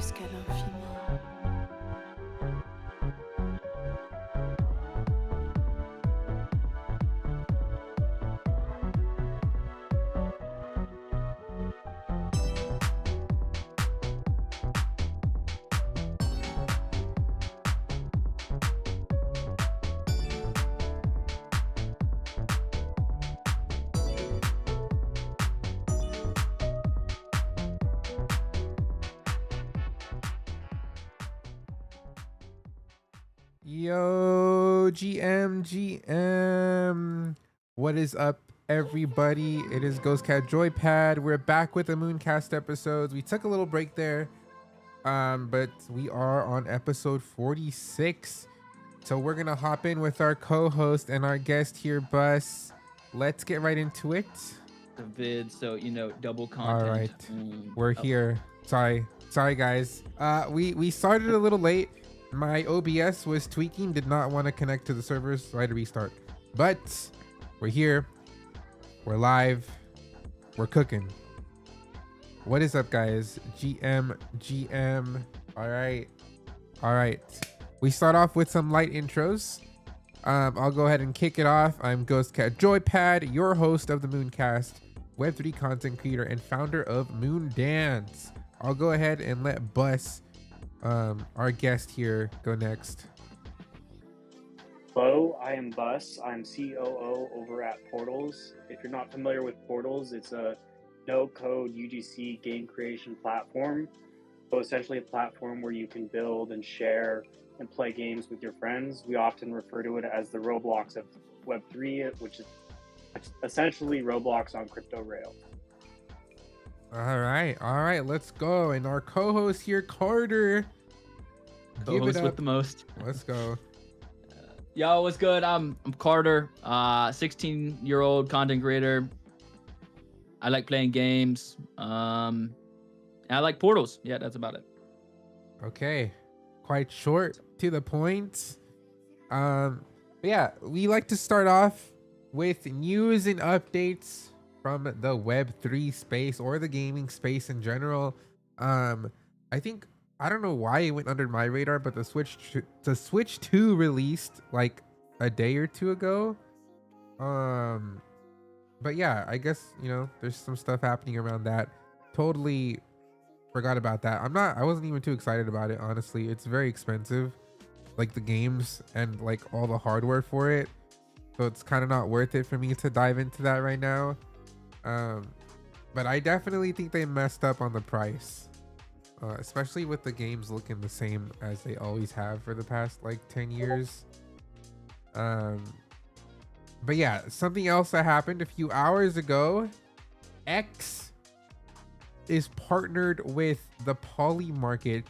jusqu'à l'infini. Yo, GM. What is up, everybody? It is GhostcatJoypad. We're back with the Mooncast episodes. We took a little break there, but we are on episode 46. So we're gonna hop in with our co-host and our guest here, Bus. Let's get right into it. The vid, so double content. All right, we're here. Sorry, guys. We started a little late. My OBS was tweaking, did not want to connect to the servers, so I had to restart. But we're here. We're live. We're cooking. What is up, guys? GM. All right. We start off with some light intros. I'll go ahead and kick it off. I'm GhostcatJoypad, your host of the Mooncast, Web3 content creator and founder of Moondance. I'll go ahead and let Bus, our guest here, go next. Hello, I am Bus. I'm COO over at Portals. If you're not familiar with Portals, it's a no-code UGC game creation platform. So essentially a platform where you can build and share and play games with your friends. We often refer to it as the Roblox of Web3, which is essentially Roblox on crypto rails. All right, let's go. And our co-host here, Carter. Give it up. With the most. Let's go. Yo, what's good? I'm Carter, 16-year-old content creator. I like playing games. And I like Portals. Yeah, that's about it. Okay, quite short, to the point. Yeah, we like to start off with news and updates from the Web3 space or the gaming space in general. I don't know why it went under my radar, but the Switch 2 released like a day or two ago. But yeah, I guess, there's some stuff happening around that. Totally forgot about that. I wasn't even too excited about it, honestly. It's very expensive, like the games and like all the hardware for it. So it's kind of not worth it for me to dive into that right now. But I definitely think they messed up on the price. Especially with the games looking the same as they always have for the past like 10 years. But yeah, something else that happened a few hours ago. X is partnered with the Poly Market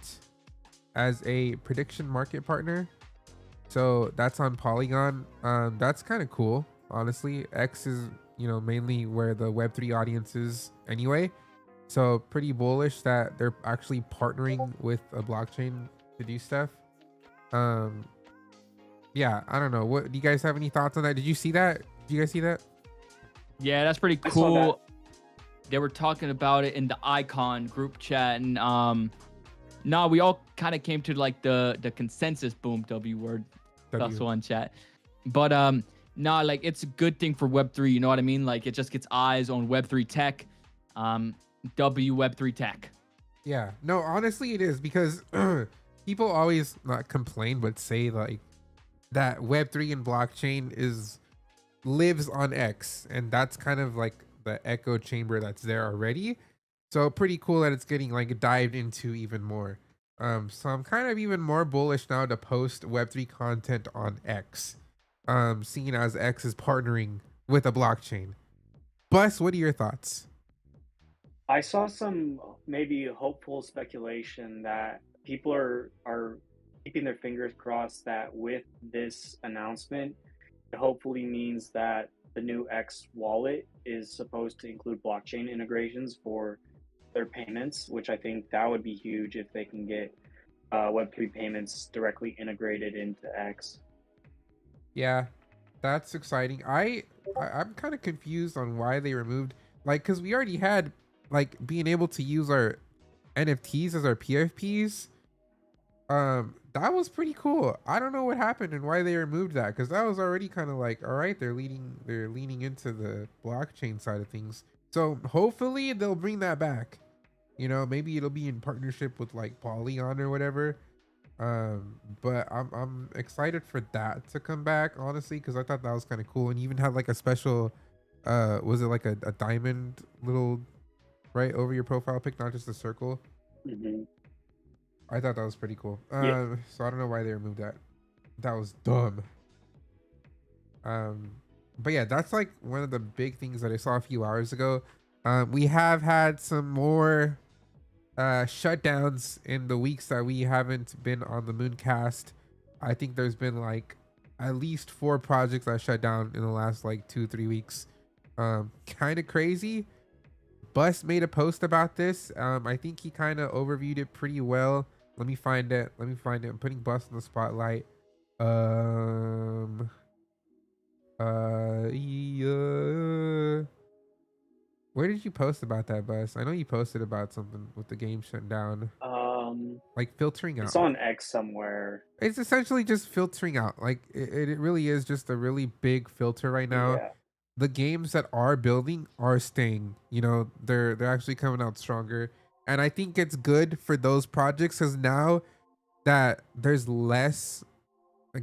as a prediction market partner. So that's on Polygon. That's kind of cool, honestly. X is, mainly where the Web3 audience is anyway. So pretty bullish that they're actually partnering with a blockchain to do stuff. Yeah, I don't know. What do you guys have any thoughts on that? Did you see that? Did you guys see that? Yeah, that's pretty cool. They were talking about it in the Icon group chat, and we all kind of came to like the consensus. Boom, W word. Plus one chat. But like it's a good thing for Web3. You know what I mean? Like it just gets eyes on Web3 tech. Web3 tech. Yeah, no, honestly it is, because people always not complain but say like that Web3 and blockchain lives on X, and that's kind of like the echo chamber that's there already. So pretty cool that it's getting like dived into even more. So I'm kind of even more bullish now to post Web3 content on X, seeing as X is partnering with a blockchain. Bus, what are your thoughts? I saw some maybe hopeful speculation that people are keeping their fingers crossed that with this announcement, it hopefully means that the new X wallet is supposed to include blockchain integrations for their payments, which I think that would be huge if they can get Web3 payments directly integrated into X. Yeah, that's exciting. I'm kind of confused on why they removed, like, because we already had like being able to use our NFTs as our PFPs. That was pretty cool. I don't know what happened and why they removed that, because that was already kind of like, all right, they're leaning into the blockchain side of things. So hopefully they'll bring that back. You know, maybe it'll be in partnership with like Polygon or whatever. But I'm excited for that to come back, honestly, because I thought that was kind of cool, and even had like a special, was it like a diamond little right over your profile pic, not just a circle. Hmm. I thought that was pretty cool. Yeah. So I don't know why they removed that. That was dumb. But yeah, that's like one of the big things that I saw a few hours ago. We have had some more shutdowns in the weeks that we haven't been on the Mooncast. I think there's been like at least 4 projects that shut down in the last like 2-3 weeks. Kind of crazy. Bus made a post about this. I think he kind of overviewed it pretty well. Let me find it. I'm putting Bus in the spotlight. Yeah. Where did you post about that, Bus? I know you posted about something with the game shutting down. Like filtering out. It's on X somewhere. It's essentially just filtering out. Like it really is just a really big filter right now. Yeah. The games that are building are staying. You know, they're actually coming out stronger. And I think it's good for those projects, because now that there's less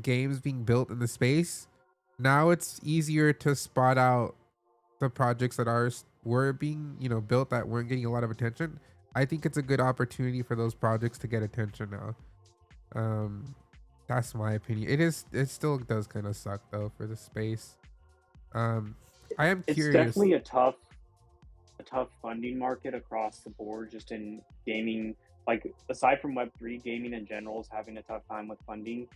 games being built in the space, now it's easier to spot out the projects that were being, you know, built that weren't getting a lot of attention. I think it's a good opportunity for those projects to get attention now. That's my opinion. It still does kind of suck though for the space. I am It's curious. definitely a tough funding market across the board, just in gaming. Like, aside from Web3, gaming in general is having a tough time with funding.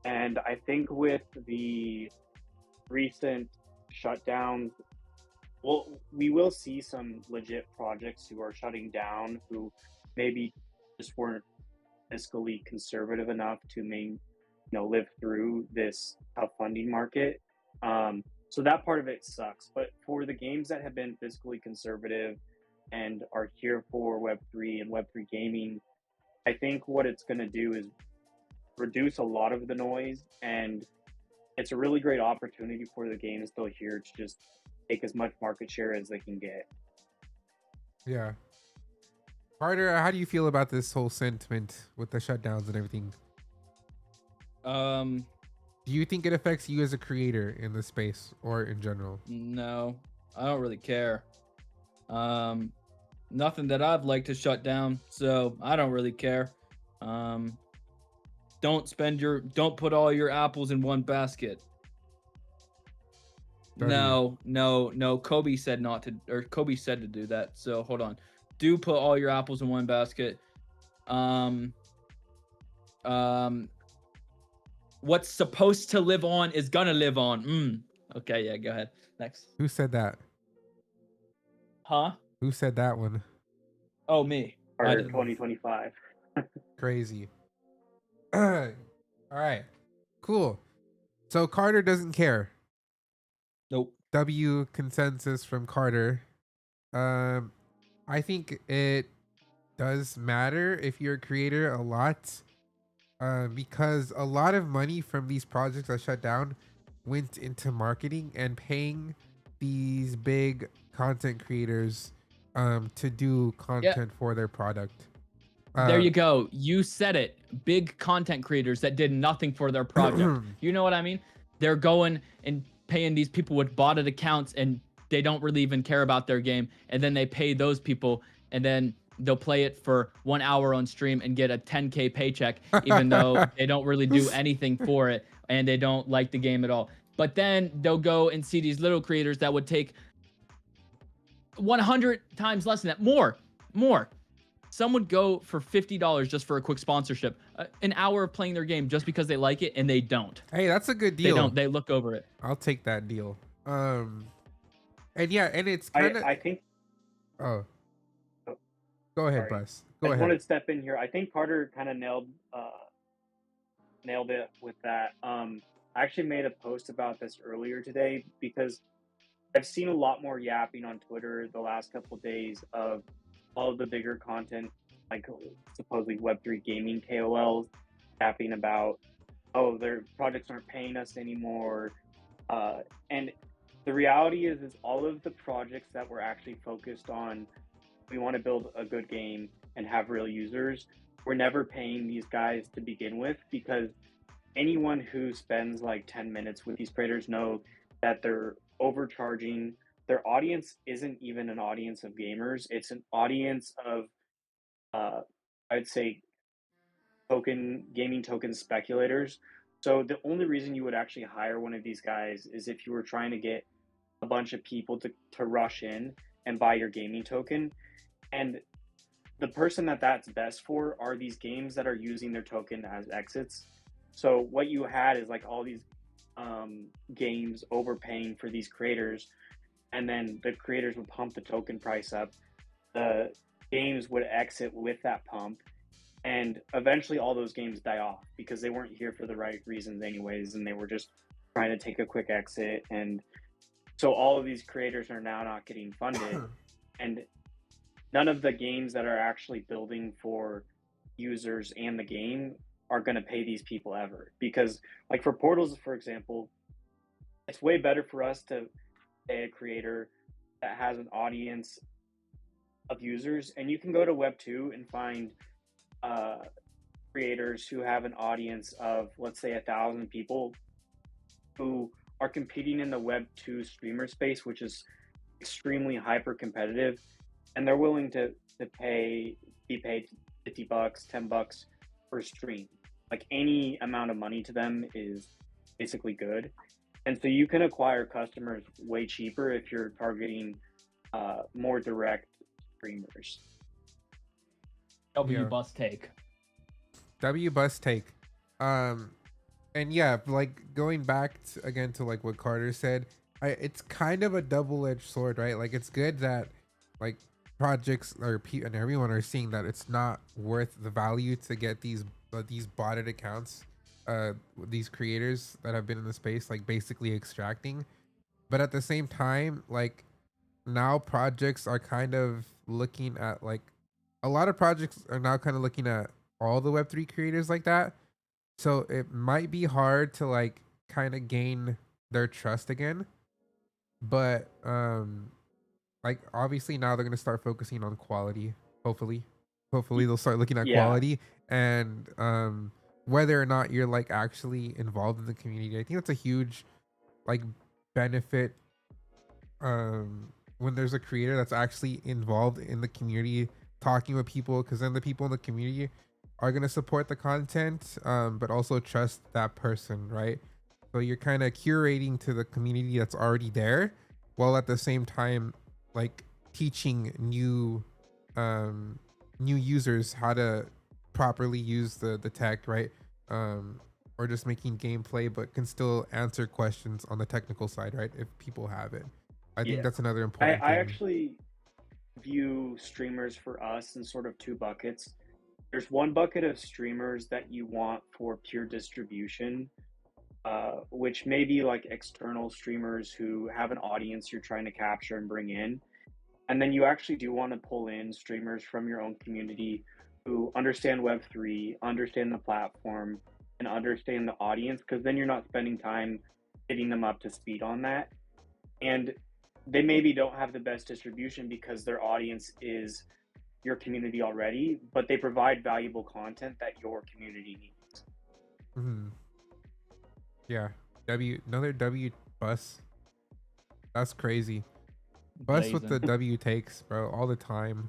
And I think with the recent shutdowns, well, we will see some legit projects who are shutting down, who maybe just weren't fiscally conservative enough to live through this tough funding market. So that part of it sucks. But for the games that have been fiscally conservative and are here for Web3 and Web3 gaming, I think what it's going to do is reduce a lot of the noise, and it's a really great opportunity for the games still here to just take as much market share as they can get. Yeah. Carter, how do you feel about this whole sentiment with the shutdowns and everything? Do you think it affects you as a creator in the space or in general? No, I don't really care. Nothing that I've liked to shut down, so I don't really care. Don't put all your apples in one basket. No. Kobe said to do that. So hold on. Do put all your apples in one basket. What's supposed to live on is gonna live on. Okay, yeah, go ahead. Next. Who said that? Huh? Who said that one? Oh, me. Or 2025. Crazy. All right. Cool. So Carter doesn't care. Nope. W consensus from Carter. I think it does matter if you're a creator a lot, because a lot of money from these projects that shut down went into marketing and paying these big content creators to do content for their product. There you go. You said it. Big content creators that did nothing for their project. You know what I mean? They're going and paying these people with botted accounts, and they don't really even care about their game. And then they pay those people, and then they'll play it for 1 hour on stream and get a 10K paycheck, even though they don't really do anything for it and they don't like the game at all. But then they'll go and see these little creators that would take 100 times less than that. More. Some would go for $50 just for a quick sponsorship, an hour of playing their game just because they like it, and they don't. Hey, that's a good deal. They don't. They look over it. I'll take that deal. And yeah, and it's kind of. I think. Oh. Go ahead, Bus. I just wanted to step in here. I think Carter kind of nailed it with that. I actually made a post about this earlier today because I've seen a lot more yapping on Twitter the last couple of days of all of the bigger content like supposedly Web3 gaming KOLs tapping about, oh, their projects aren't paying us anymore. And the reality is all of the projects that were actually focused on, we want to build a good game and have real users, we're never paying these guys to begin with, because anyone who spends like 10 minutes with these creators know that they're overcharging. Their audience isn't even an audience of gamers, it's an audience of uh, I'd say gaming token speculators. So the only reason you would actually hire one of these guys is if you were trying to get a bunch of people to rush in and buy your gaming token. And the person that's best for are these games that are using their token as exits. So what you had is like all these games overpaying for these creators, and then the creators would pump the token price up. The games would exit with that pump, and eventually all those games die off because they weren't here for the right reasons anyways, and they were just trying to take a quick exit. And so all of these creators are now not getting funded, and none of the games that are actually building for users and the game are going to pay these people ever. Because like for Portals, for example, it's way better for us to pay a creator that has an audience of users, and you can go to Web2 and find uh, creators who have an audience of, let's say, 1,000 people who are competing in the Web2 streamer space, which is extremely hyper competitive, and they're willing to be paid $50, $10 per stream. Like any amount of money to them is basically good. And so you can acquire customers way cheaper if you're targeting more direct streamers. W bus take. W bus take. And yeah, like going back again to like what Carter said, it's kind of a double-edged sword, right? Like it's good that like projects and everyone are seeing that it's not worth the value to get these botted accounts, these creators that have been in the space like basically extracting. But at the same time, like now projects are kind of looking at like a lot of projects are now kind of looking at all the Web3 creators like that. So it might be hard to like kind of gain their trust again. But like obviously now they're going to start focusing on quality. Hopefully they'll start looking at quality and whether or not you're like actually involved in the community. I think that's a huge like benefit when there's a creator that's actually involved in the community talking with people, because then the people in the community are going to support the content but also trust that person, right? So you're kind of curating to the community that's already there, while at the same time like teaching new users how to properly use the tech, right? Or just making gameplay but can still answer questions on the technical side, right, if people have it. I think that's another important thing. I actually view streamers for us in sort of two buckets. There's one bucket of streamers that you want for pure distribution, which may be like external streamers who have an audience you're trying to capture and bring in. And then you actually do want to pull in streamers from your own community who understand Web3, understand the platform, and understand the audience, because then you're not spending time getting them up to speed on that. And they maybe don't have the best distribution because their audience is your community already, but they provide valuable content that your community needs. Mm-hmm. Yeah. Another W bus. That's crazy. Bus with the W takes, bro, all the time.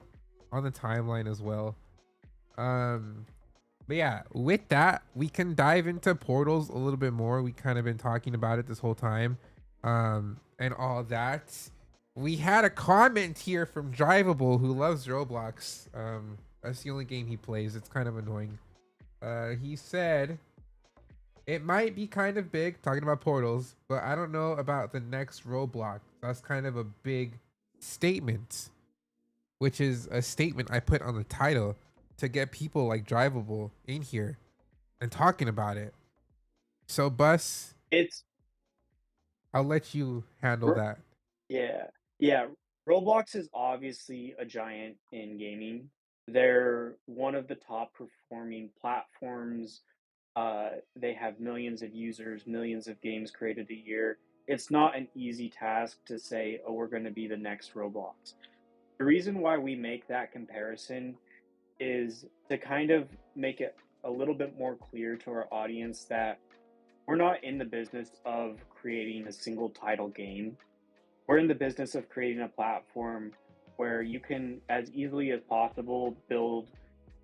On the timeline as well. But yeah, with that, we can dive into Portals a little bit more. We kind of been talking about it this whole time. And all that. We had a comment here from Drivable, who loves Roblox. That's the only game he plays. It's kind of annoying. He said, it might be kind of big, talking about Portals, but I don't know about the next Roblox. That's kind of a big statement, which is a statement I put on the title to get people like Drivable in here and talking about it. So Bus, I'll let you handle that. Yeah. Roblox is obviously a giant in gaming. They're one of the top performing platforms. They have millions of users, millions of games created a year. It's not an easy task to say, oh, we're going to be the next Roblox. The reason why we make that comparison is to kind of make it a little bit more clear to our audience that we're not in the business of creating a single title game. We're in the business of creating a platform where you can, as easily as possible, build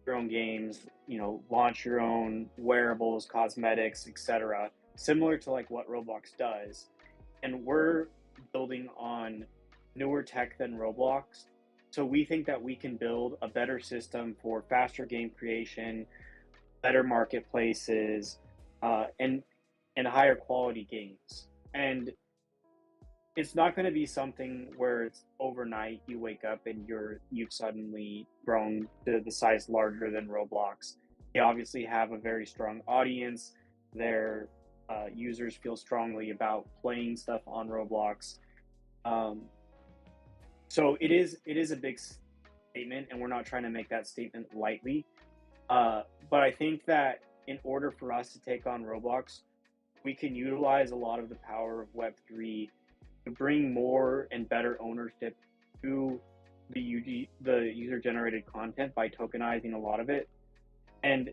your own games, launch your own wearables, cosmetics, etc., similar to like what Roblox does. And we're building on newer tech than Roblox. So we think that we can build a better system for faster game creation, better marketplaces, and higher quality games. And it's not going to be something where it's overnight you wake up and you've suddenly grown to the size larger than Roblox. They obviously have a very strong audience. Their users feel strongly about playing stuff on Roblox. So it is a big statement, and we're not trying to make that statement lightly. But I think that in order for us to take on Roblox, we can utilize a lot of the power of Web3 to bring more and better ownership to the user-generated content by tokenizing a lot of it. And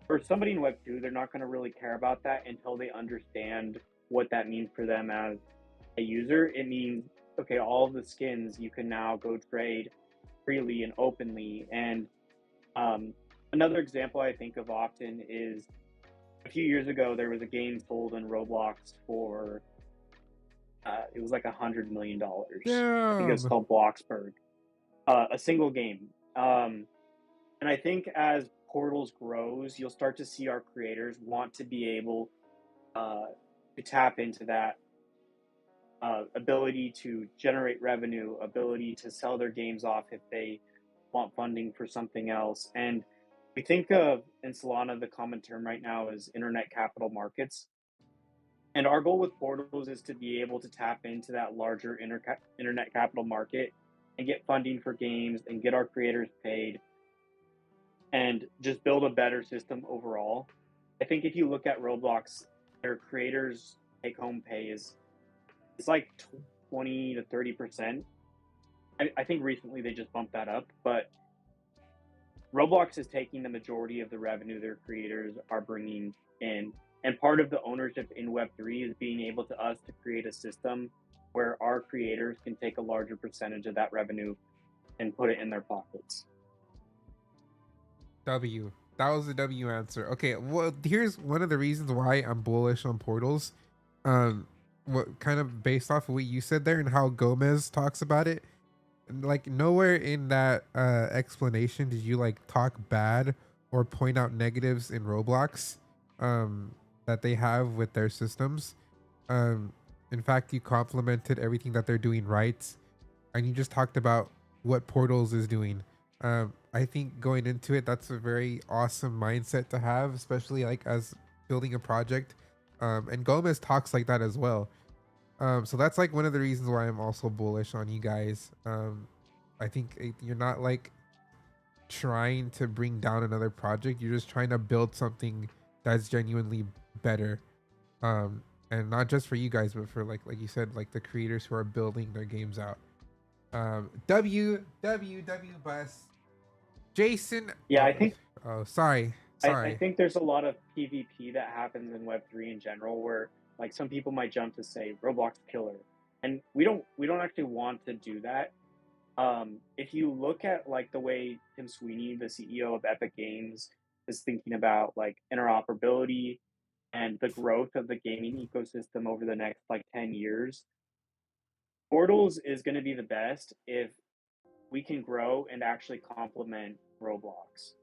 for somebody in Web2, they're not going to really care about that until they understand what that means for them as a user. It means, okay, all of the skins you can now go trade freely and openly. And another example I think of often is a few years ago, there was a game sold in Roblox for it was like $100 million. I think it was called Bloxburg, a single game. And I think as Portals grows, you'll start to see our creators want to be able to tap into that ability to generate revenue, ability to sell their games off if they want funding for something else. And we think of, in Solana, the common term right now is internet capital markets. And our goal with Portals is to be able to tap into that larger internet capital market and get funding for games and get our creators paid and just build a better system overall. I think if you look at Roblox, their creators' take-home pay it's like 20 to 30%. I think recently they just bumped that up, but Roblox is taking the majority of the revenue their creators are bringing in. And part of the ownership in Web3 is being able to create a system where our creators can take a larger percentage of that revenue and put it in their pockets. W. That was the W answer. Okay, well, here's one of the reasons why I'm bullish on Portals. What kind of based off of what you said there and how Gomez talks about it. Like nowhere in that explanation did you like talk bad or point out negatives in Roblox that they have with their systems. In fact, you complimented everything that they're doing right, and you just talked about what Portals is doing. I think going into it, that's a very awesome mindset to have, especially like as building a project. And Gomez talks like that as well. So that's like one of the reasons why I'm also bullish on you guys. I think you're not like trying to bring down another project. You're just trying to build something that's genuinely better. And not just for you guys, but for like you said, like the creators who are building their games out. W bus. Jason. Yeah, I think. Oh, sorry. I think there's a lot of PvP that happens in Web3 in general, where like some people might jump to say Roblox killer, and we don't actually want to do that. If you look at like the way Tim Sweeney, the CEO of Epic Games, is thinking about like interoperability and the growth of the gaming ecosystem over the next like 10 years, Portals is going to be the best if we can grow and actually complement Roblox.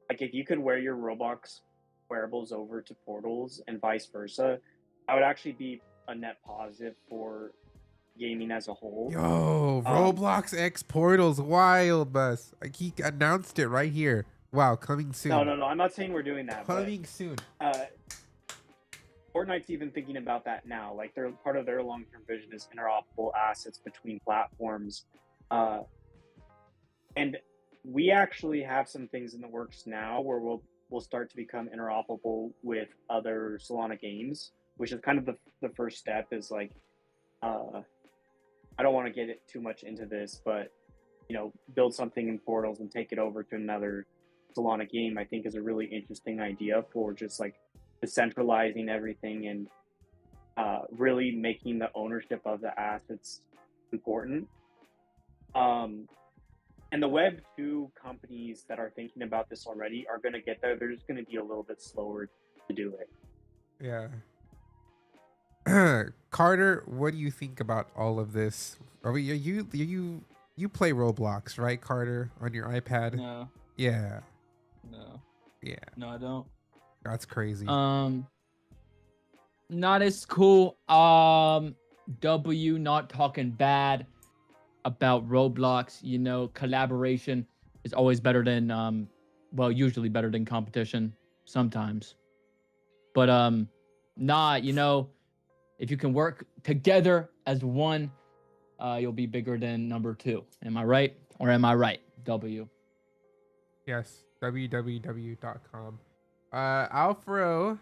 Like if you could wear your Roblox wearables over to Portals and vice versa, that would actually be a net positive for gaming as a whole. Yo, Roblox X Portals, wild bus. Like he announced it right here. Wow, coming soon. No. I'm not saying we're doing that. Coming soon. Fortnite's even thinking about that now. Like they're part of their long-term vision is interoperable assets between platforms. And we actually have some things in the works now where we'll start to become interoperable with other Solana games, which is kind of the first step. Is like, I don't want to get it too much into this, but build something in Portals and take it over to another Solana game. I think is a really interesting idea for just like decentralizing everything and really making the ownership of the assets important. And the Web 2 companies that are thinking about this already are going to get there. They're just going to be a little bit slower to do it. Yeah. Carter, what do you think about all of this? You play Roblox, right, Carter, on your iPad? No. Yeah. No. Yeah. No, I don't. That's crazy. Not as cool. W not talking bad about Roblox. Collaboration is always better than usually better than competition sometimes. But if you can work together as one, you'll be bigger than number two. Am I right? Or am I right? W. Yes. www.com. Alfro,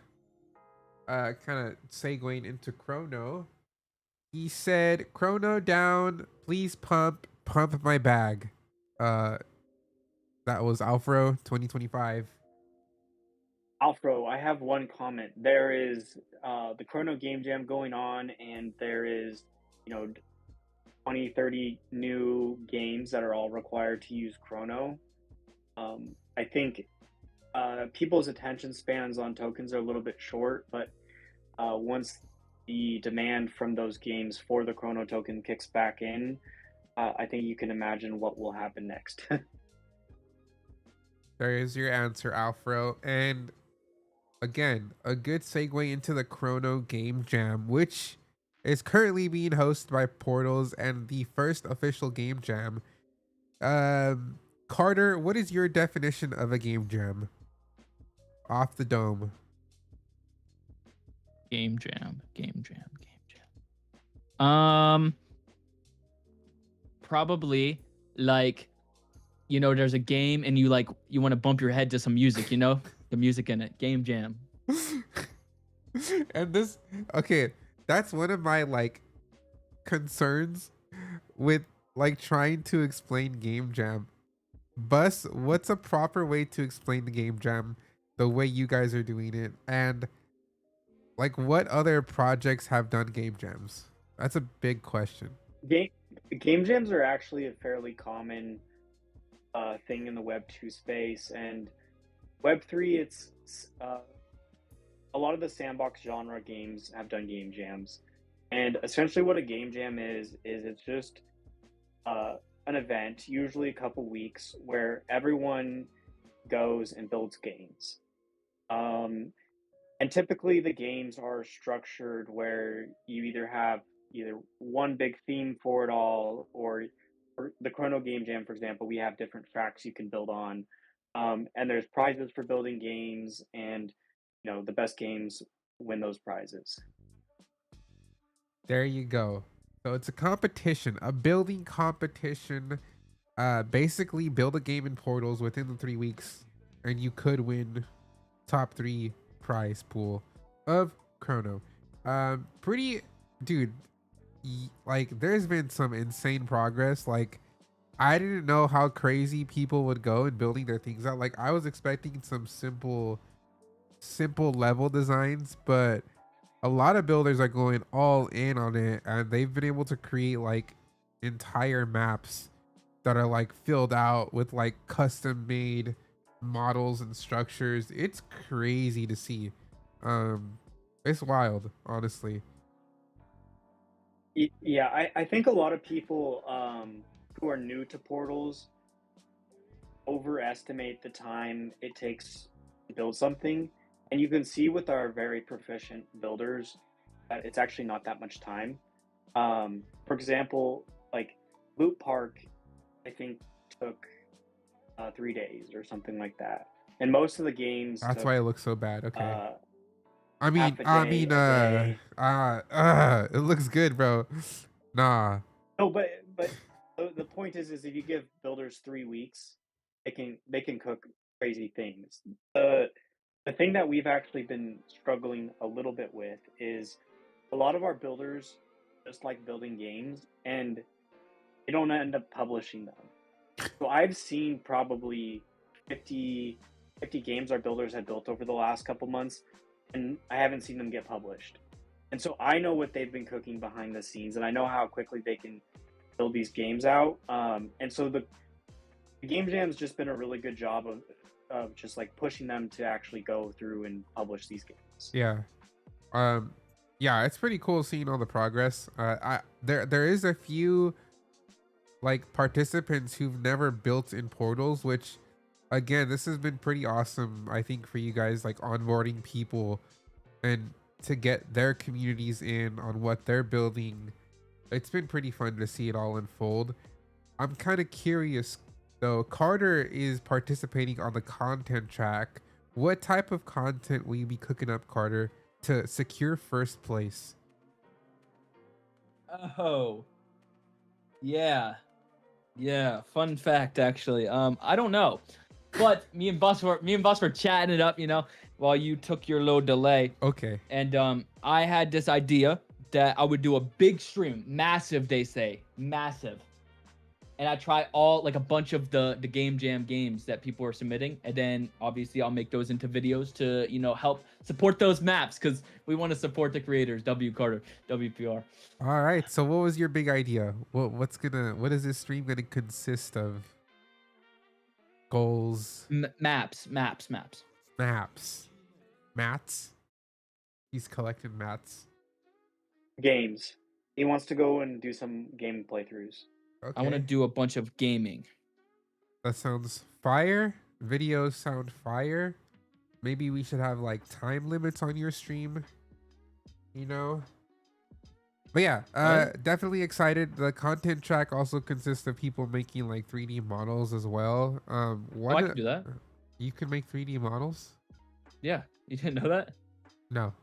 kind of segueing into Chrono. He said, "Chrono down, please pump my bag." That was Alfro 2025. Alfro, I have one comment. There is the Chrono Game Jam going on, and there is 20, 30 new games that are all required to use Chrono. I think people's attention spans on tokens are a little bit short, but once the demand from those games for the Chrono token kicks back in, I think you can imagine what will happen next. There is your answer, Alfro. And again, a good segue into the Chrono Game Jam, which is currently being hosted by Portals and the first official game jam. Carter, what is your definition of a game jam? Off the dome. Game jam. Probably like, there's a game and you want to bump your head to some music, the music in it. Game jam. And that's one of my concerns with trying to explain game jam. Bus, what's a proper way to explain the game jam the way you guys are doing it? And what other projects have done game jams? That's a big question. Game jams are actually a fairly common thing in the Web 2 space, and Web 3, it's a lot of the sandbox genre games have done game jams. And essentially what a game jam is it's just an event, usually a couple weeks, where everyone goes and builds games. And typically the games are structured where you either have one big theme for it all, or for the Chrono Game Jam, for example, we have different tracks you can build on. And there's prizes for building games, and the best games win those prizes. There you go. So it's a competition, a building competition. Basically build a game in Portals within the 3 weeks, and you could win top 3 prize pool of Chrono. Pretty, dude. There's been some insane progress. I didn't know how crazy people would go in building their things out. I was expecting some simple level designs, but a lot of builders are going all in on it, and they've been able to create entire maps that are filled out with custom made models and structures. It's crazy to see. It's wild, honestly. Yeah, I think a lot of people who are new to Portals overestimate the time it takes to build something. And you can see with our very proficient builders that it's actually not that much time. For example, Loot Park, I think took 3 days or something like that. And most of the games That's why it looks so bad. Okay. Day. It looks good, bro. Nah. No, but the point is if you give builders 3 weeks, they can cook crazy things. The thing that we've actually been struggling a little bit with is a lot of our builders just like building games and they don't end up publishing them. So I've seen probably 50, 50 games our builders have built over the last couple months, and I haven't seen them get published. And so I know what they've been cooking behind the scenes, and I know how quickly they can build these games out. And so the Game Jam's just been a really good job of just like pushing them to actually go through and publish these games. Yeah. Um, yeah, it's pretty cool seeing all the progress. There is a few like participants who've never built in portals, which again, this has been pretty awesome, I think, for you guys, like onboarding people and to get their communities in on what they're building. It's been pretty fun to see it all unfold. I'm kind of curious though. Carter is participating on the content track. What type of content will you be cooking up, Carter, to secure first place? Oh, yeah. Fun fact, actually. I don't know, but me and Bus were chatting it up, while you took your little delay, Okay. and I had this idea that I would do a big stream, massive. They say massive, and I try all like a bunch of the Game Jam games that people are submitting, and then obviously I'll make those into videos to help support those maps because we want to support the creators. W Carter, WPR. All right. So what was your big idea? What is this stream gonna consist of? Goals, Maps. mats. He's collecting mats. Games. He wants to go and do some game playthroughs. Okay. I want to do a bunch of gaming. That sounds fire. Videos sound fire. Maybe we should have like time limits on your stream. But yeah, definitely excited. The content track also consists of people making like 3D models as well. I can do that. You can make 3D models? Yeah, you didn't know that? No.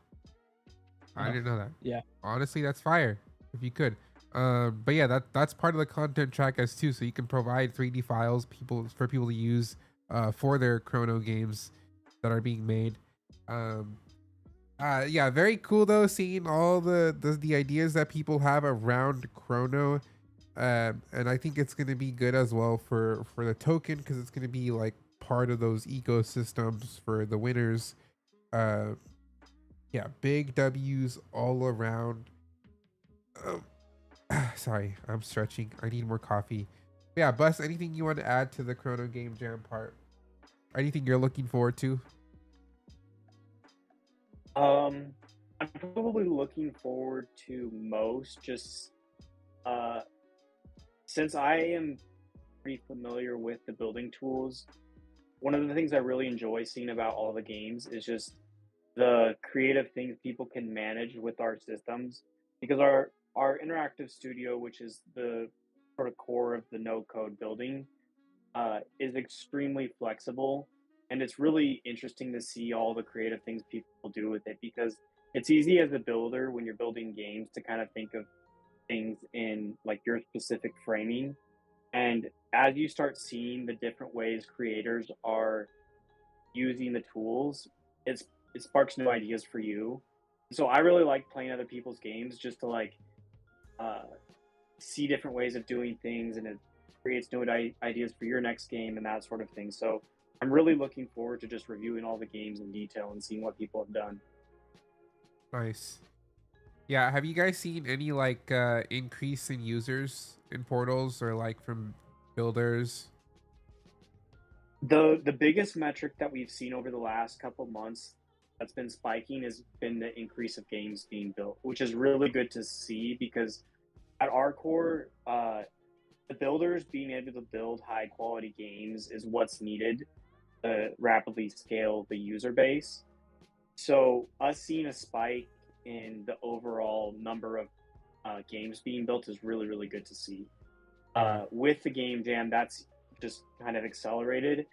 I Oh, didn't know that. yeah. Honestly, that's fire. If you could. But yeah, that's part of the content track as too. So you can provide 3D files for people to use for their Chrono games that are being made. Yeah, very cool though, seeing all the ideas that people have around Chrono. And I think it's gonna be good as well for the token because it's gonna be like part of those ecosystems for the winners. Yeah, big W's all around. Sorry, I'm stretching. I need more coffee. But yeah, Bus, anything you want to add to the Chrono Game Jam part? Anything you're looking forward to? I'm probably looking forward to most just since I am pretty familiar with the building tools. One of the things I really enjoy seeing about all the games is just the creative things people can manage with our systems because our interactive studio, which is the sort of core of the no code building, is extremely flexible, and it's really interesting to see all the creative things people do with it because it's easy as a builder when you're building games to kind of think of things in like your specific framing, and as you start seeing the different ways creators are using the tools, it sparks new ideas for you. So I really like playing other people's games just to like uh, see different ways of doing things, and it creates new ideas for your next game and that sort of thing. So I'm really looking forward to just reviewing all the games in detail and seeing what people have done. Nice. Yeah, have you guys seen any like increase in users in portals or like from builders? The biggest metric that we've seen over the last couple months that's been spiking has been the increase of games being built, which is really good to see because at our core, the builders being able to build high quality games is what's needed to rapidly scale the user base. So us seeing a spike in the overall number of games being built is really good to see. With the game jam, that's just kind of accelerated,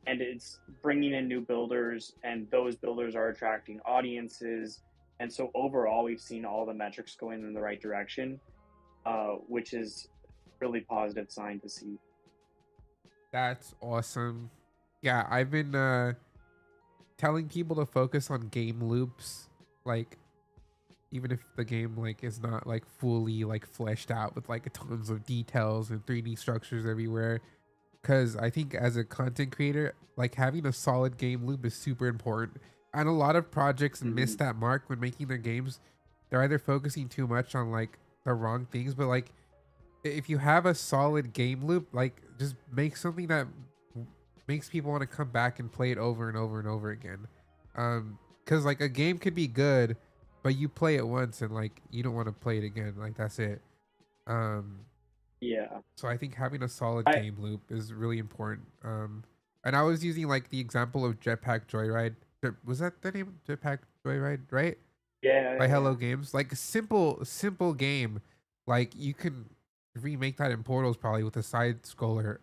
and it's bringing in new builders, and those builders are attracting audiences. And so overall, we've seen all the metrics going in the right direction, which is really positive sign to see. That's awesome. Yeah, I've been telling people to focus on game loops, like even if the game like is not like fully like fleshed out with like tons of details and 3D structures everywhere. Because I think as a content creator, like having a solid game loop is super important. And a lot of projects miss Mhm. that mark when making their games. They're either focusing too much on like the wrong things, but like if you have a solid game loop, like just make something that makes people want to come back and play it over and over and over again. Because like a game could be good, but you play it once and like you don't want to play it again. Like that's it. Um, Yeah. so I think having a solid I game loop is really important. And I was using like the example of Jetpack Joyride. Was that the name? Jetpack Joyride, right? yeah, By yeah, Hello yeah. Games. Like a simple game. Like you can remake that in Portals probably with the side scroller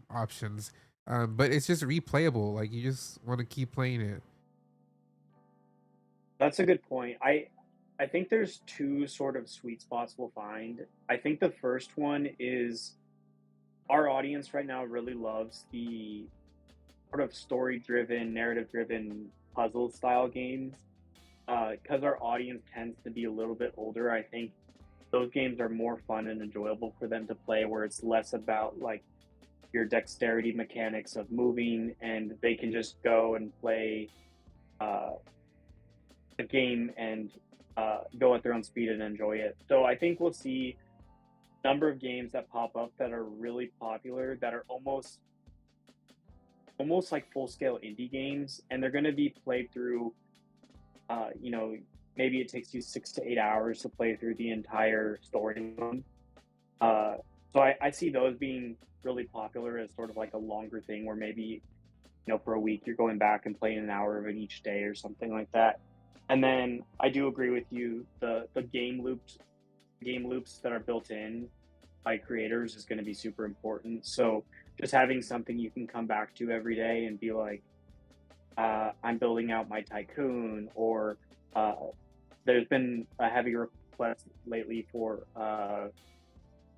options. But it's just replayable. Like you just want to keep playing it. That's a good point. I think there's two sort of sweet spots we'll find. I think the first one is our audience right now really loves the sort of story-driven, narrative-driven puzzle style games. Because our audience tends to be a little bit older, I think those games are more fun and enjoyable for them to play, where it's less about like your dexterity mechanics of moving, and they can just go and play uh, a game and go at their own speed and enjoy it. So I think we'll see a number of games that pop up that are really popular, that are almost like full scale indie games, and they're going to be played through. You know, maybe it takes you 6 to 8 hours to play through the entire story mode. Uh, so I see those being really popular as sort of like a longer thing, where maybe for a week you're going back and playing an hour of it each day or something like that. And then I do agree with you. The game loops that are built in by creators is going to be super important. So just having something you can come back to every day and be like, I'm building out my tycoon, or uh, there's been a heavy request lately for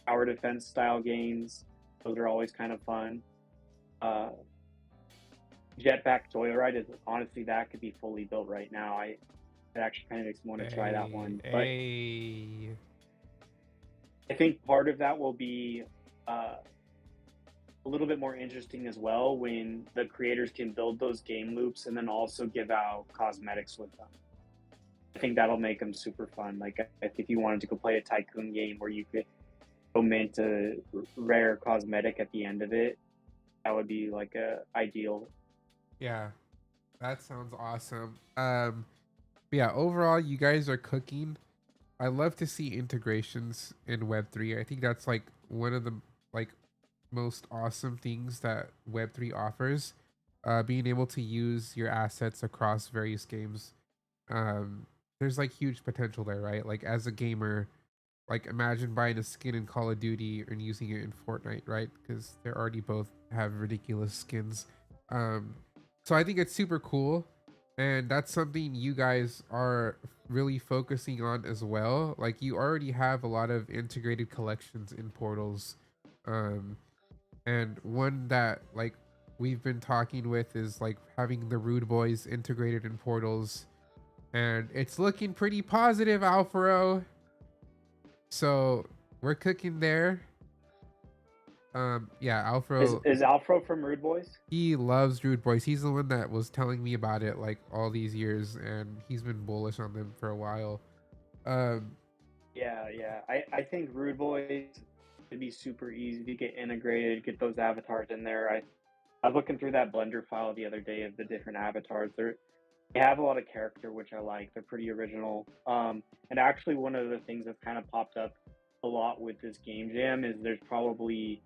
tower defense style games. Those are always kind of fun. Uh, Jetpack Joyride is honestly, that could be fully built right now. It actually kind of makes me want to try that Hey, one. But hey. I think part of that will be uh, a little bit more interesting as well when the creators can build those game loops and then also give out cosmetics with them. I think that'll make them super fun. Like if you wanted to go play a tycoon game where you could go mint a rare cosmetic at the end of it, that would be like a ideal. Yeah, that sounds awesome. But yeah, overall, you guys are cooking. I love to see integrations in Web3. I think that's like one of the like most awesome things that Web3 offers. Being able to use your assets across various games. Um, there's like huge potential there, right? Like as a gamer, like imagine buying a skin in Call of Duty and using it in Fortnite, right? Because they already both have ridiculous skins. Um, so I think it's super cool, and that's something you guys are really focusing on as well. Like you already have a lot of integrated collections in portals, um, and one that like we've been talking with is like having the Rude Boys integrated in portals, and it's looking pretty positive, Alfaro. So we're cooking there. Yeah, Is Alfaro, is Alfro from Rude Boys? he loves Rude Boys. He's the one that was telling me about it like all these years, and he's been bullish on them for a while. Um, Yeah, yeah. I think Rude Boys would be super easy to get integrated, get those avatars in there. I was looking through that Blender file the other day of the different avatars. They have a lot of character, which I like. They're pretty original. And actually, one of the things that's kind of popped up a lot with this game jam is there's probably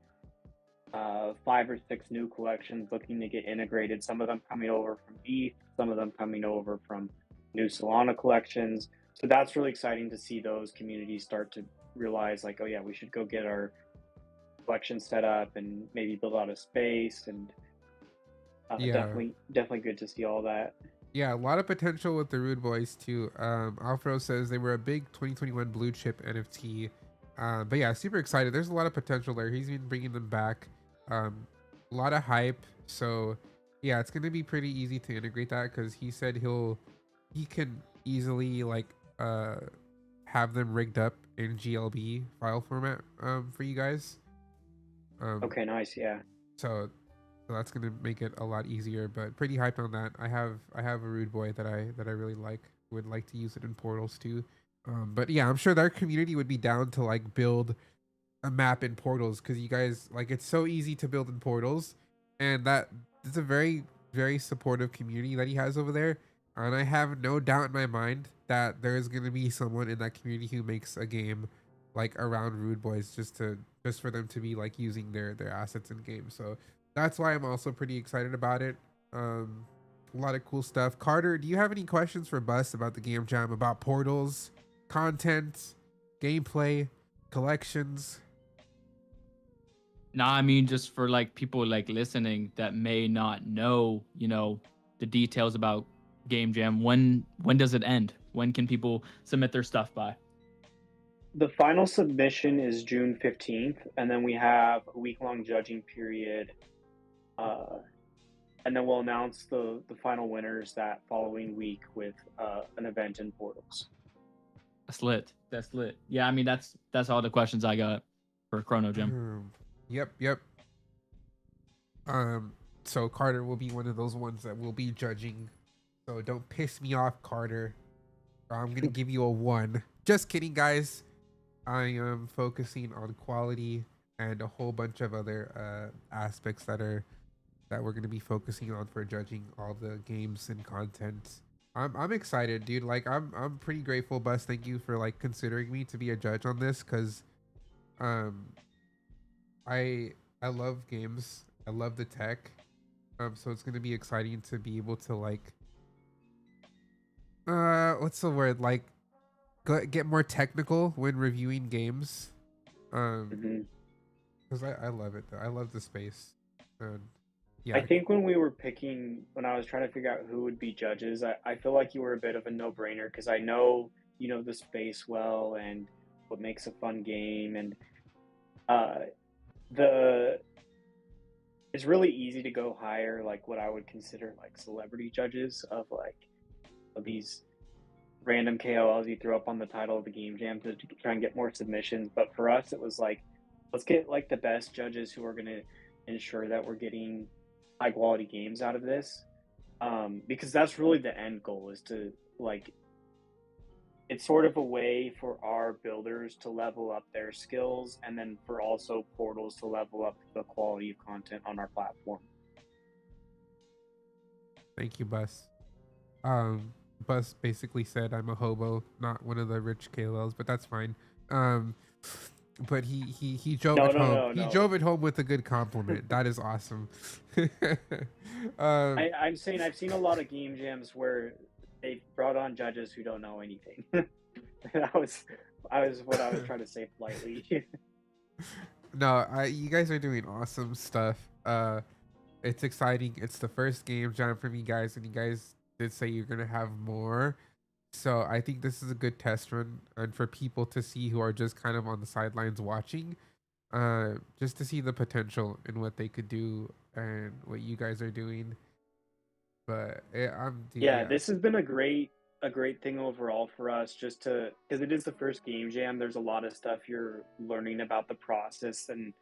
5 or 6 new collections looking to get integrated. Some of them coming over from ETH, some of them coming over from new Solana collections. So that's really exciting to see those communities start to realize, like, oh yeah, we should go get our collection set up and maybe build out a space. And yeah, definitely good to see all that. yeah, a lot of potential with the Rude Boys too. Alfaro says they were a big 2021 blue chip NFT. But yeah, super excited. There's a lot of potential there. He's been bringing them back. Um, a lot of hype. So yeah, it's gonna be pretty easy to integrate that because he said he can easily like uh have them rigged up in GLB file format for you guys. Um Okay, nice. Yeah. so so that's gonna make it a lot easier, but pretty hyped on that. I have a rude boy that I really like. Would like to use it in portals too. But yeah, I'm sure their community would be down to like build a map in portals because you guys like it's so easy to build in portals, and that it's a very supportive community that he has over there. And I have no doubt in my mind that there is gonna be someone in that community who makes a game like around rude boys just for them to be like using their assets in game. So that's why I'm also pretty excited about it. A lot of cool stuff. Carter, do you have any questions for Bus about the game jam, about portals, content, gameplay, collections? Nah, I mean, just for like people like listening that may not know, the details about Game Jam. When does it end? When can people submit their stuff by? The final submission is June 15th, and then we have a week-long judging period. Uh, and then we'll announce the final winners that following week with an event in portals. That's lit. That's lit. Yeah, I mean that's all the questions I got for Chrono Gym. Yep. So Carter will be one of those ones that will be judging. So don't piss me off, Carter. I'm gonna give you a 1. Just kidding, guys. I am focusing on quality and a whole bunch of other aspects that we're gonna be focusing on for judging all the games and content. I'm excited, dude. Like I'm pretty grateful, Bus. Thank you for like considering me to be a judge on this, cause um I love games. I love the tech. So it's gonna be exciting to be able to like what's the word, like get more technical when reviewing games. Mm-hmm. Because I love it though. I love the space. And I yeah. think when I was trying to figure out who would be judges, I feel like you were a bit of a no-brainer because I know you know the space well and what makes a fun game, and uh, the it's really easy to go hire like what I would consider like celebrity judges of these random KOLs you throw up on the title of the game jam to try and get more submissions. But for us, it was like, let's get like the best judges who are going to ensure that we're getting high quality games out of this. Because that's really the end goal is to like, it's sort of a way for our builders to level up their skills and then for also portals to level up the quality of content on our platform. Thank you, Bus. Bus basically said I'm a hobo, not one of the rich KOLs, but that's fine. Um, but he drove No, it no, home. no, He no. drove it home with a good compliment. That is awesome. I'm saying I've seen a lot of game jams where they brought on judges who don't know anything. that was what I was trying to say politely. No, you guys are doing awesome stuff. It's exciting. It's the first game jam from you guys, and you guys did say you're gonna have more. So I think this is a good test run, and for people to see who are just kind of on the sidelines watching, just to see the potential in what they could do and what you guys are doing. But Yeah, yeah. this has been a great thing overall for us just to because it is the first game jam. There's a lot of stuff you're learning about the process and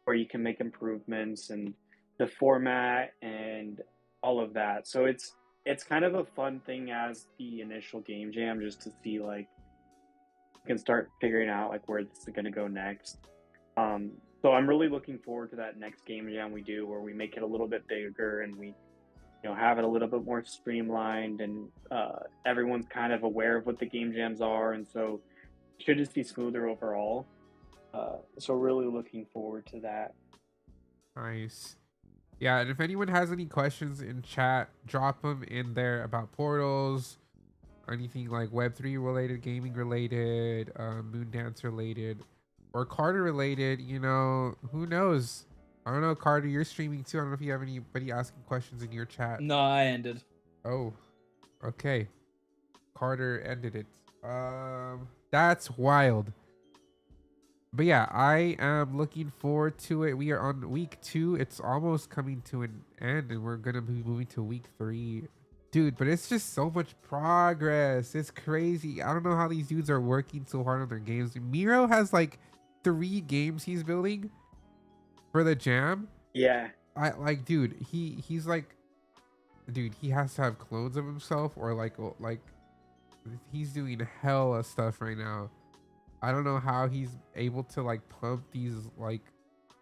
where you can make improvements and the format and all of that. So it's kind of a fun thing as the initial game jam just to see like you can start figuring out like where this is going to go next. So I'm really looking forward to that next game jam we do where we make it a little bit bigger and we have it a little bit more streamlined and everyone's kind of aware of what the game jams are, and so it should just be smoother overall. So really looking forward to that. Nice. Yeah, and if anyone has any questions in chat, drop them in there about portals, anything like Web3 related, gaming related, Moondance related, or Carter related. Who knows? I don't know, Carter, you're streaming too. I don't know if you have anybody asking questions in your chat. No, I ended. Oh, okay. Carter ended it. That's wild. but yeah, I am looking forward to it. We are on week 2. It's almost coming to an end, and we're gonna be moving to week 3. Dude, but it's just so much progress. It's crazy. I don't know how these dudes are working so hard on their games. Miro has like 3 games he's building for the jam. Yeah. I like, dude, he's like, dude, he has to have clones of himself, or like he's doing hella stuff right now. I don't know how he's able to like pump these like,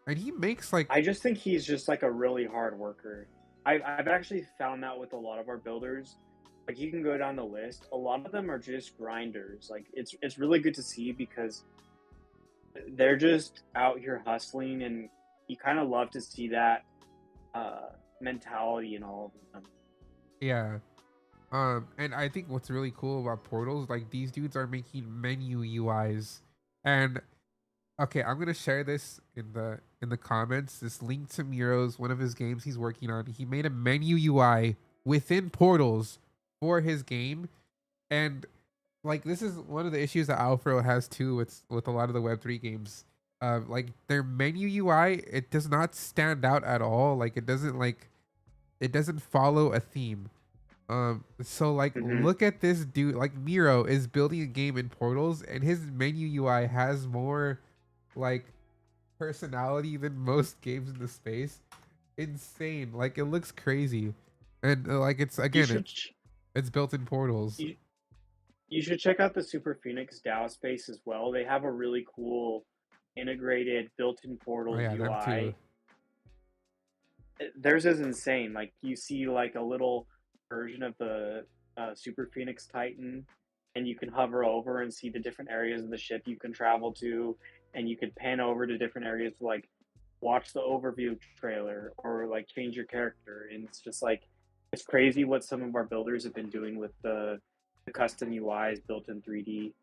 and he makes like, I just think he's just like a really hard worker. I've actually found that with a lot of our builders. Like you can go down the list, a lot of them are just grinders. Like it's really good to see because they're just out here hustling, and you kind of love to see that mentality in all of them. yeah. And I think what's really cool about portals, like these dudes are making menu UIs, and okay, I'm gonna share this in the comments. This link to Miro's, one of his games he's working on. He made a menu UI within portals for his game, and like this is one of the issues that Alfro has too with a lot of the Web3 games. Like their menu UI, it does not stand out at all. Like it doesn't follow a theme. So like Hmm. look at this dude. Like Miro is building a game in portals, and his menu UI has more like personality than most games in the space. Insane. Like it looks crazy, and like it's You again should ch- it's built in portals. you, you should check out the Super Phoenix DAO space as well. They have a really cool integrated built-in Oh portals yeah, them too. UI. Theirs is insane. Like you see like a little version of the Super Phoenix Titan, and you can hover over and see the different areas of the ship you can travel to, and you could pan over to different areas to like watch the overview trailer or like change your character. And it's just like it's crazy what some of our builders have been doing with the custom UIs built in 3D.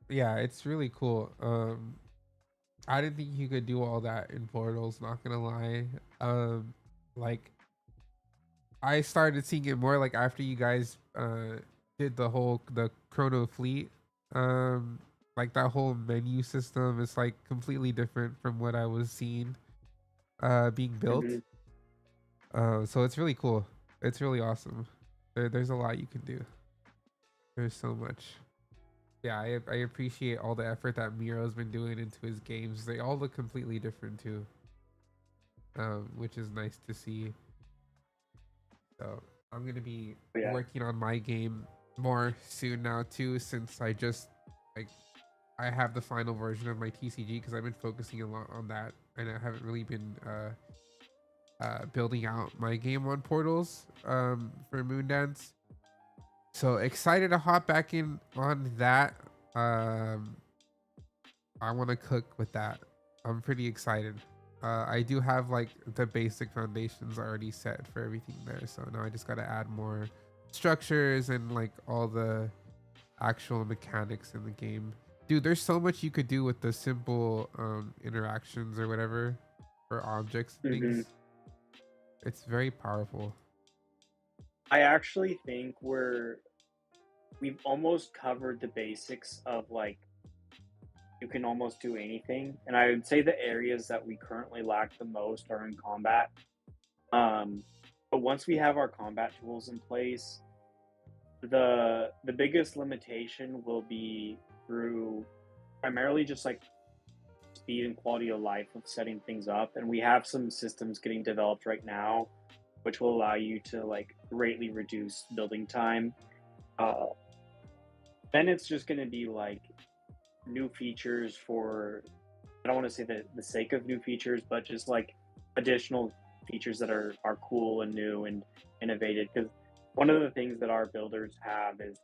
Yeah, it's really cool. I didn't think you could do all that in portals. Not gonna lie. Like I started seeing it more like after you guys did the Chrono Fleet. Um like that whole menu system is like completely different from what I was seeing being built. Hmm. So it's really cool. It's really awesome. There's a lot you can do. There's so much. Yeah, I appreciate all the effort that Miro's been doing into his games. They all look completely different too, which is nice to see. So I'm gonna be Yeah. working on my game more soon now too, since I just like I have the final version of my TCG because I've been focusing a lot on that, and I haven't really been building out my game on portals for Moondance. So excited to hop back in on that. Um, I want to cook with that. I'm pretty excited. I do have like the basic foundations already set for everything there. So now I just got to add more structures and like all the actual mechanics in the game. Dude, there's so much you could do with the simple interactions or whatever for objects and Hmm. things. It's very powerful. I actually think we've almost covered the basics of like you can almost do anything. And I would say the areas that we currently lack the most are in combat. Um, but once we have our combat tools in place, the biggest limitation will be through primarily just like speed and quality of life of setting things up. And we have some systems getting developed right now, which will allow you to like greatly reduce building time. Uh, then it's just going to be like new features for I don't want to say the sake of new features, but just like additional features that are cool and new and innovative. Because one of the things that our builders have is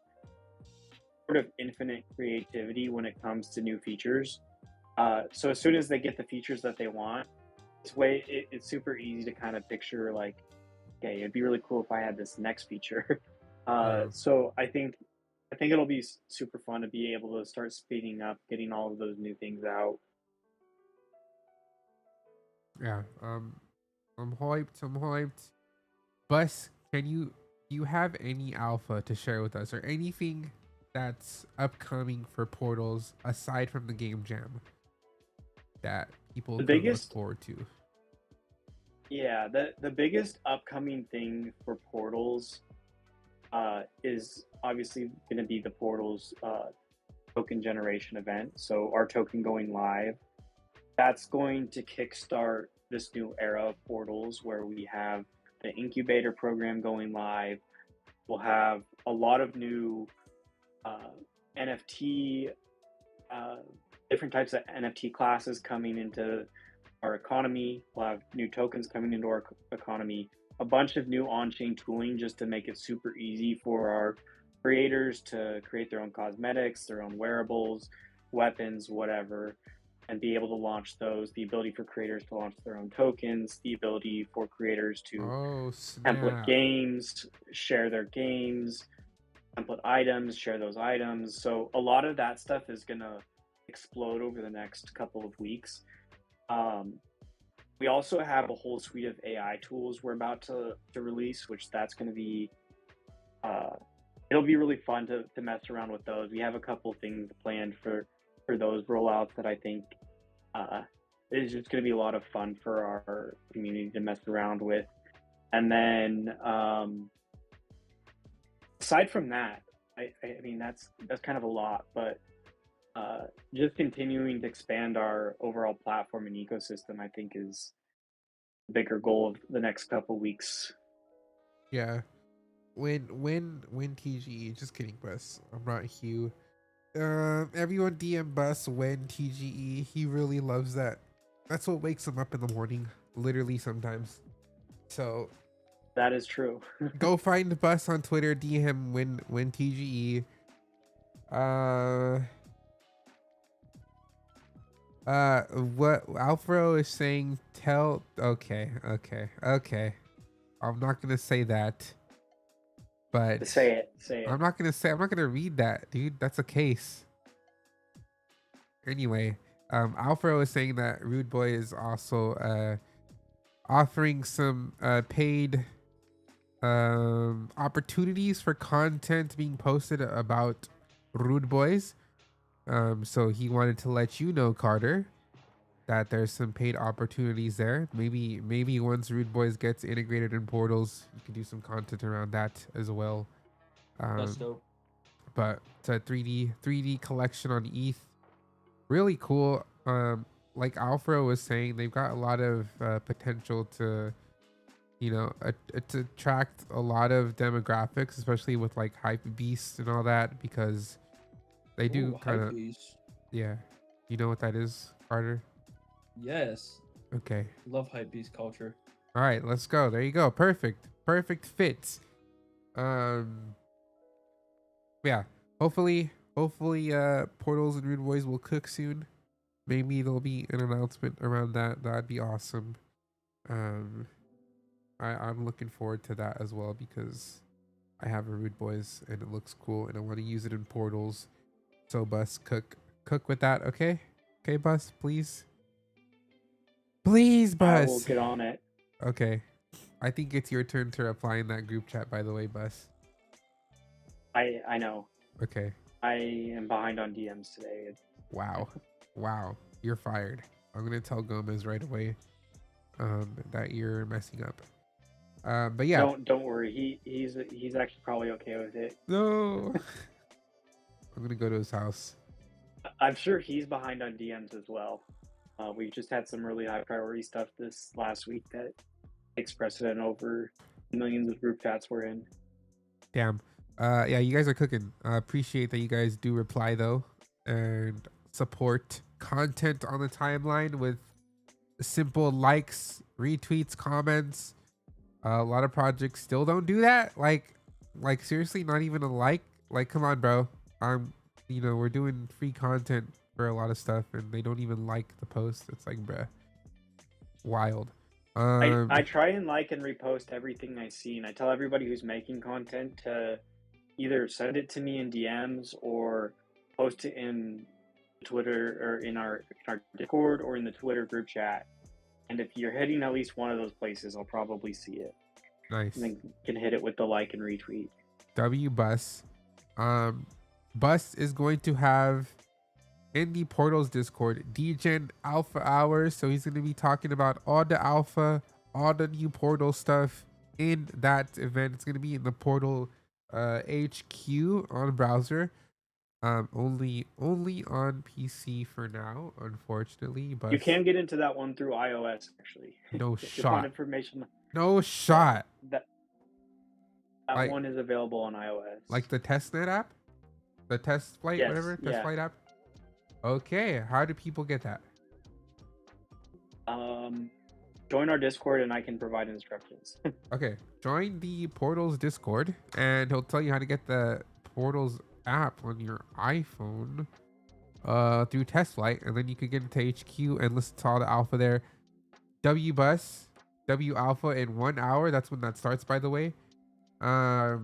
sort of infinite creativity when it comes to new features. So as soon as they get the features that they want, it's super easy to kind of picture like, okay, it'd be really cool if I had this next feature. Yeah. So I think it'll be super fun to be able to start speeding up getting all of those new things out. Yeah. I'm hyped. I'm hyped. Bus, can you have any alpha to share with us or anything that's upcoming for portals aside from the game jam? that people The could look biggest, forward to? yeah, the biggest upcoming thing for portals is obviously going to be the portals token generation event. So our token going live, that's going to kickstart this new era of portals where we have the incubator program going live. We'll have a lot of new NFT, uh, different types of NFT classes coming into our economy. We'll have new tokens coming into our economy, a bunch of new on-chain tooling just to make it super easy for our creators to create their own cosmetics, their own wearables, weapons, whatever, and be able to launch those. The ability for creators to launch their own tokens, the ability for creators to Oh template snap! games, share their games, template items, share those items. So a lot of that stuff is going to explode over the next couple of weeks. Um, we also have a whole suite of AI tools we're about to release, which that's going to be, it'll be really fun to mess around with those. We have a couple things planned for those rollouts that I think is just going to be a lot of fun for our community to mess around with. And then aside from that, I mean, that's kind of a lot, but just continuing to expand our overall platform and ecosystem, I think, is the bigger goal of the next couple weeks. Yeah. When TGE? Just kidding, Bus. I'm not Hugh. Everyone DM Bus when TGE. He really loves that. That's what wakes him up in the morning. Literally sometimes. So That is true. go find Bus on Twitter. DM him when TGE. What Alfro is saying? Okay. I'm not gonna say that, but Say it. I'm not gonna read that, dude. That's a case. Anyway, Alfro is saying that Rude Boy is also offering some paid opportunities for content being posted about Rude Boys. So he wanted to let you know, Carter, that there's some paid opportunities there. Maybe once Rude Boys gets integrated in portals, you can do some content around that as well. That's dope. But it's a 3D collection on ETH. Really cool. Like Alfro was saying, they've got a lot of potential to, to attract a lot of demographics, especially with like hype beasts and all that, because they do kind of, yeah. You know what that is, Carter? Yes. Okay. Love hype beast culture. All right, let's go. There you go. Perfect fit. Yeah. Hopefully, Portals and Rude Boys will cook soon. Maybe there'll be an announcement around that. That'd be awesome. I'm looking forward to that as well because I have a Rude Boys and it looks cool and I want to use it in Portals. So Bus, cook with that, okay? Okay, Bus, please. Please, Bus. I will get on it. Okay. I think it's your turn to reply in that group chat, by the way, Bus. I know. Okay. I am behind on DMs today. Wow. You're fired. I'm gonna tell Gomez right away that you're messing up. But yeah. Don't worry. He's actually probably okay with it. No. I'm gonna go to his house. I'm sure he's behind on DMs as well. We've just had some really high priority stuff this last week that takes precedent over millions of group chats we're in. Damn. Yeah, you guys are cooking. I appreciate that you guys do reply though and support content on the timeline with simple likes, retweets, comments. A lot of projects still don't do that. Like seriously, not even a like. Like, come on, bro. We're doing free content for a lot of stuff and they don't even like the post. It's like, bruh, wild. I try and like and repost everything I see, and I tell everybody who's making content to either send it to me in DMs or post it in Twitter or in our Discord or in the Twitter group chat. And if you're hitting at least one of those places, I'll probably see it. Nice. And then can hit it with the like and retweet. Bus. Bus is going to have in the Portals Discord, DGen Alpha Hours. So he's going to be talking about all the alpha, all the new Portal stuff in that event. It's going to be in the Portal HQ on browser. Only on PC for now, unfortunately. But You can get into that one through iOS, actually. no If you want shot. information, No shot. that Like- one is available on iOS. Like the testnet app, the test flight, Yes, whatever, test yeah. flight app. Okay, how do people get that? Join our Discord and I can provide instructions. Okay, join the Portals Discord and he'll tell you how to get the Portals app on your iPhone through test flight, and then you could get into HQ and listen to all the alpha there. W alpha in 1 hour. That's when that starts, by the way. Yeah,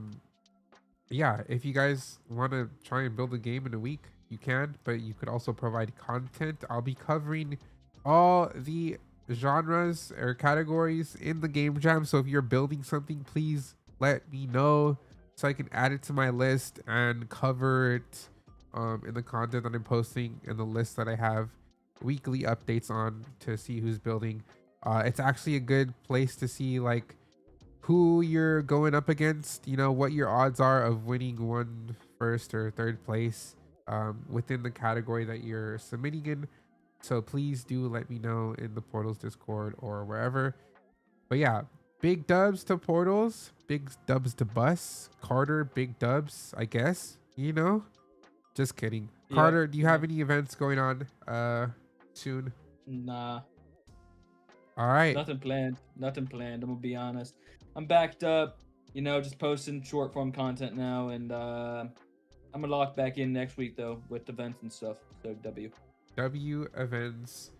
if you guys want to try and build a game in a week, you can, but you could also provide content. I'll be covering all the genres or categories in the game jam. So if you're building something, please let me know so I can add it to my list and cover it in the content that I'm posting and the list that I have weekly updates on to see who's building. It's actually a good place to see like who you're going up against, you know, what your odds are of winning one first or third place within the category that you're submitting in. So please do let me know in the Portals Discord or wherever. But yeah, big dubs to Portals, big dubs to Bus. Carter, big dubs, I guess, you know? Just kidding. Yeah. Carter, do you have any events going on soon? Nah, All right. nothing planned. Nothing planned. I'm gonna be honest. I'm backed up. You know, just posting short form content now, and I'm gonna lock back in next week though with events and stuff. So W events.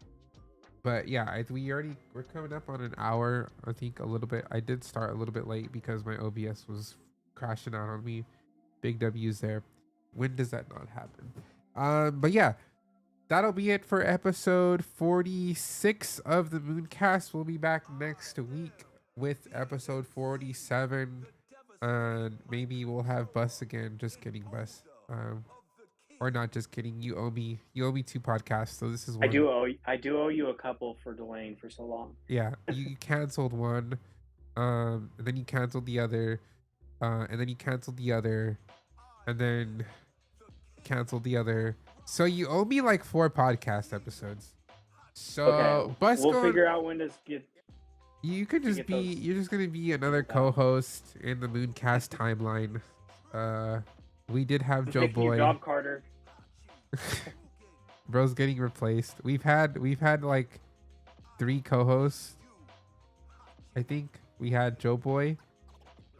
But yeah, we're coming up on an hour. I think a little bit. I did start a little bit late because my OBS was crashing out on me. Big W's there. When does that not happen? But yeah, that'll be it for episode 46 of the Mooncast. We'll be back next week with episode 47. And maybe we'll have Bus again. Just kidding, Bus. Or not, just kidding. You owe me 2 podcasts, so this is one. I do owe you a couple for delaying for so long. Yeah, you canceled one, and then you canceled the other, and then you canceled the other, and then canceled the other. So you owe me like 4 podcast episodes. So Okay, Bus we'll going, figure out when to get. you could just get be. those You're just gonna be another figured out. co-host in the Mooncast timeline. We did have Joe Making your Boy. job, Carter. Bro's getting replaced. We've had like 3 co-hosts. I think we had Joe Boy,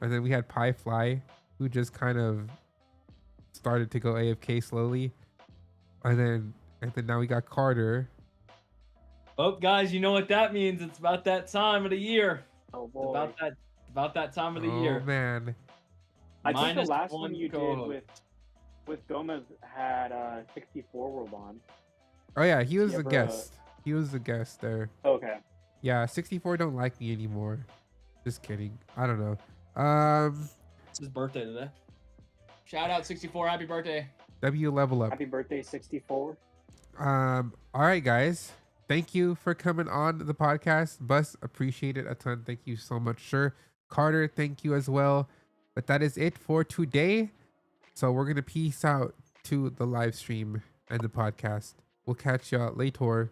and then we had Pie Fly, who just kind of started to go AFK slowly, and then now we got Carter. Oh, guys, you know what that means? It's about that time of the year. Oh It's boy. about that time of the Oh year. man, I think the Minus last one one you co-host. did with Gomez had 64 World on. oh yeah, he was You the ever, guest. He was the guest there. Okay. Yeah, 64 don't like me anymore. Just kidding. I don't know. It's his birthday today. Shout out 64, happy birthday. W level up. Happy birthday, 64. All right, guys. Thank you for coming on the podcast. Bus, appreciate it a ton. Thank you so much, sir. Carter, thank you as well. But that is it for today. So we're gonna peace out to the live stream and the podcast. We'll catch y'all later.